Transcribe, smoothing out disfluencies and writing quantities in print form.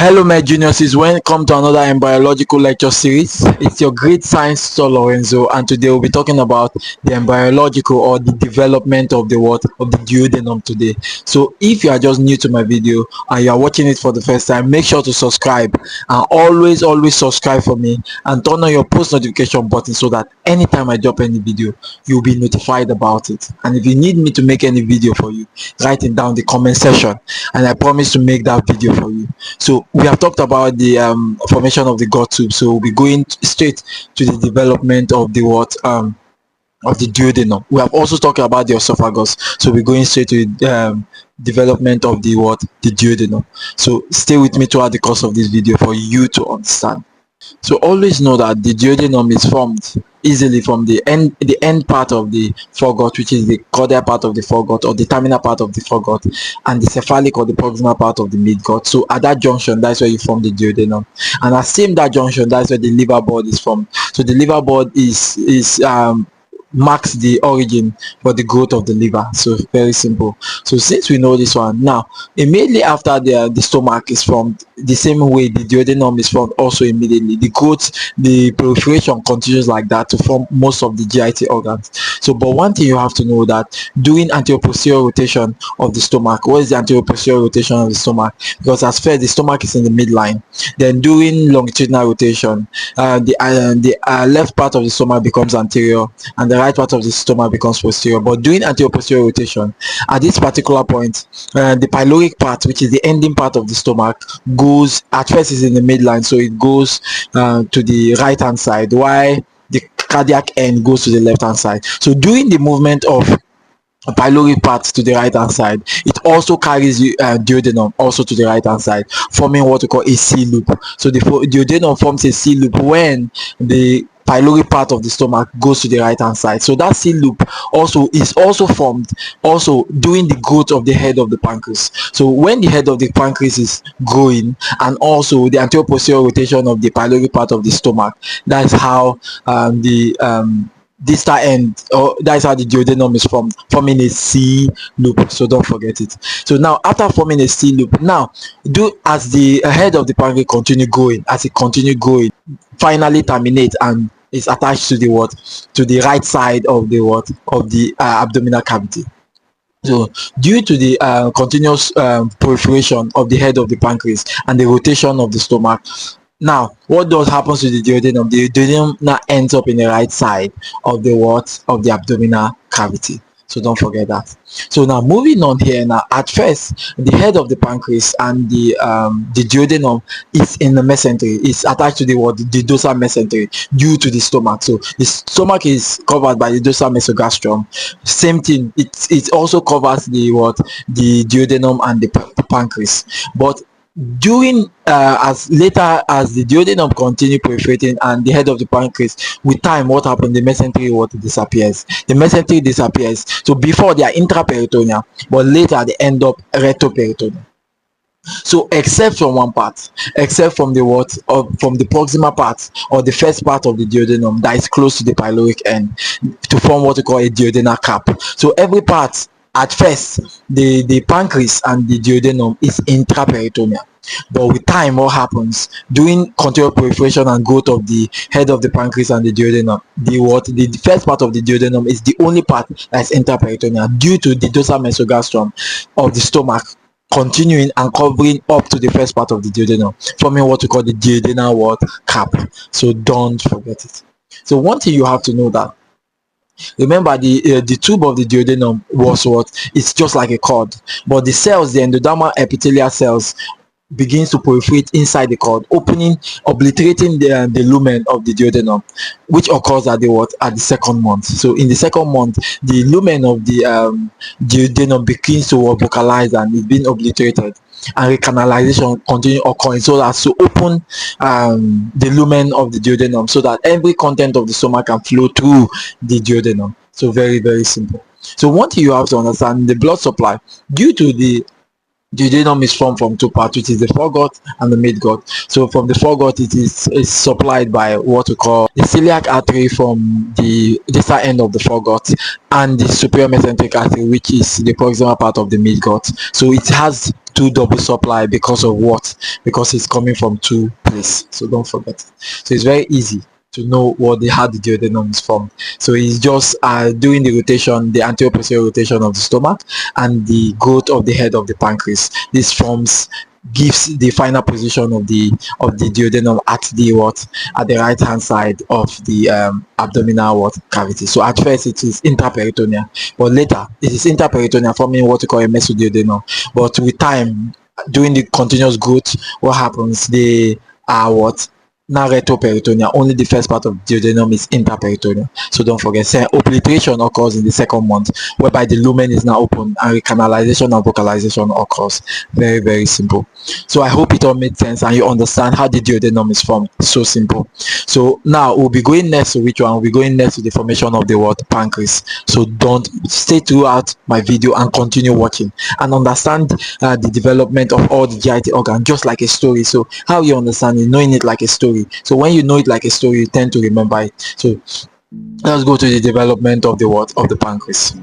Hello, my juniors. Welcome to another embryological lecture series. It's your great science tutor Lorenzo, and today we'll be talking about the embryological or the development of the what of the duodenum today. So, if you are just new to my video and you are watching it for the first time, make sure to subscribe and always subscribe for me and turn on your post notification button so that anytime I drop any video, you'll be notified about it. And if you need me to make any video for you, write it down in the comment section, and I promise to make that video for you. So we have talked about the formation of the gut tube, so we'll be going straight to the development of the of the duodenum. We have also talked about the esophagus, so we're going straight to the development of the duodenum. So stay with me throughout the course of this video for you to understand. So always know that the duodenum is formed easily from the end part of the foregut, which is the caudal part of the foregut or the terminal part of the foregut, and the cephalic or the proximal part of the midgut. So at that junction, that's where you form the duodenum, and at same that junction, that's where the liver board is formed. So the liver board is marks the origin for the growth of the liver. So very simple. So since we know this one, now immediately after the stomach is formed, the same way the duodenum is formed also immediately. The growth, the proliferation continues like that to form most of the GIT organs. So but one thing you have to know that during anterior posterior rotation of the stomach, what is the anterior posterior rotation of the stomach? Because as first the stomach is in the midline, then during longitudinal rotation, the left part of the stomach becomes anterior and the right part of the stomach becomes posterior. But during anterior posterior rotation, at this particular point, the pyloric part, which is the ending part of the stomach, goes at first is in the midline, so it goes to the right hand side, while the cardiac end goes to the left hand side. So during the movement of pyloric part to the right hand side, it also carries the duodenum also to the right hand side, forming what we call a C loop. So the duodenum forms a C loop when the pyloric part of the stomach goes to the right hand side. So that C loop is also formed also during the growth of the head of the pancreas. So when the head of the pancreas is growing, and also the anterior posterior rotation of the pyloric part of the stomach, that's how the distal end, or that's how the duodenum is formed, forming a C loop. So don't forget it. So now after forming a C loop, now as the head of the pancreas continue growing, as it continue growing, finally terminate and is attached to the right side of the abdominal cavity. So due to the continuous proliferation of the head of the pancreas and the rotation of the stomach, now what does happen to the duodenum? The duodenum now ends up in the right side of the abdominal cavity. So don't forget that. So now moving on here, now at first the head of the pancreas and the duodenum is in the mesentery. It's attached to the dorsal mesentery due to the stomach. So the stomach is covered by the dorsal mesogastrium. Same thing, it also covers the duodenum and the pancreas. But during as later as the duodenum continue proliferating and the head of the pancreas, with time what happened, the mesentery disappears. The mesentery disappears. So before they are intraperitoneal, but later they end up retroperitoneal. So except from one part, except from the from the proximal part or the first part of the duodenum that is close to the pyloric end, to form what we call a duodenal cap. So every part, at first the pancreas and the duodenum is intraperitoneal, but with time what happens, during continual proliferation and growth of the head of the pancreas and the duodenum, the first part of the duodenum is the only part that is intraperitoneal due to the dorsal mesogastrium of the stomach continuing and covering up to the first part of the duodenum, forming what we call the duodenal cap. So don't forget it. So one thing you have to know, that remember the tube of the duodenum it's just like a cord, but the cells, the endodermal epithelial cells, begins to proliferate inside the cord, obliterating the lumen of the duodenum, which occurs at the second month. So in the second month, the lumen of the duodenum begins to vocalize and is being obliterated, and recanalization continue occurring so as to open the lumen of the duodenum so that every content of the stomach can flow through the duodenum. So very simple. So one thing you have to understand, the blood supply, due to the Duodenum is formed from two parts, which is the foregut and the midgut. So from the foregut, it is supplied by what we call the celiac artery from the distal end of the foregut, and the superior mesenteric artery, which is the proximal part of the midgut. So it has two double supply because of what? Because it's coming from two places. So don't forget. So it's very easy to know what how the duodenum is formed. So it's just doing the rotation, the anterior posterior rotation of the stomach and the growth of the head of the pancreas. This forms gives the final position of the duodenum at the what, at the right hand side of the abdominal what cavity. So at first it is intraperitoneal, but later it is interperitoneal, forming what we call a mesoduodenum. But with time, during the continuous growth, what happens, they are what, now retroperitoneal. Only the first part of duodenum is interperitoneal. So don't forget. Say obliteration occurs in the second month, whereby the lumen is now open and recanalization and vocalization occurs. Very, very simple. So I hope it all made sense and you understand how the duodenum is formed. So simple. So now we'll be going next to which one? We'll be going next to the formation of the what? Pancreas. So don't stay throughout my video and continue watching and understand the development of all the GIT organ just like a story. So how you understand it, knowing it like a story. So when you know it like a story, you tend to remember it. So let's go to the development of the what, of the pancreas.